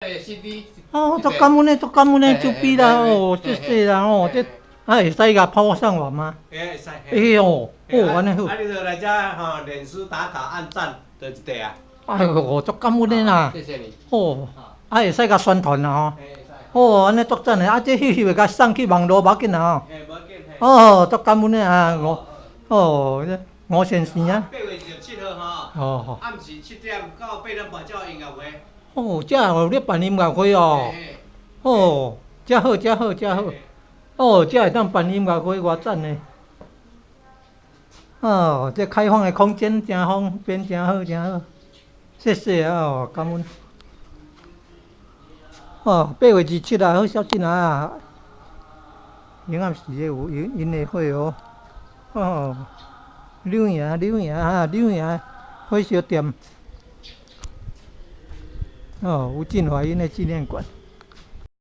CD。哦，足感恩的，足感恩的，就比啦哦，谢谢啦哦，这会使甲抛上网吗？会使。哎呦，哦，安尼好。啊，你就来遮吼，脸书打卡按赞，就一块啊。哎呦，足感恩的啦。谢谢你。哦，啊会使甲宣传啦吼。会使。哦，安尼足赞的，啊这会甲送去网络无要紧啦吼。嘿，无要紧嘿。哦，足感恩的啊，这吴先生啊。8月27号吼。哦。暗时7点到8点半才有音乐会。哦，这有咧办音乐会哦。哦，真好，真好，真好。哦，这会当办音乐会，偌赞呢。哦，这开放的空间真方便，真好，真好。谢谢哦，感恩。哦，8月27啊，好消息啊！明暗时有音乐会哦。哦，柳营火烧店。哦，吴晋华因的纪念馆。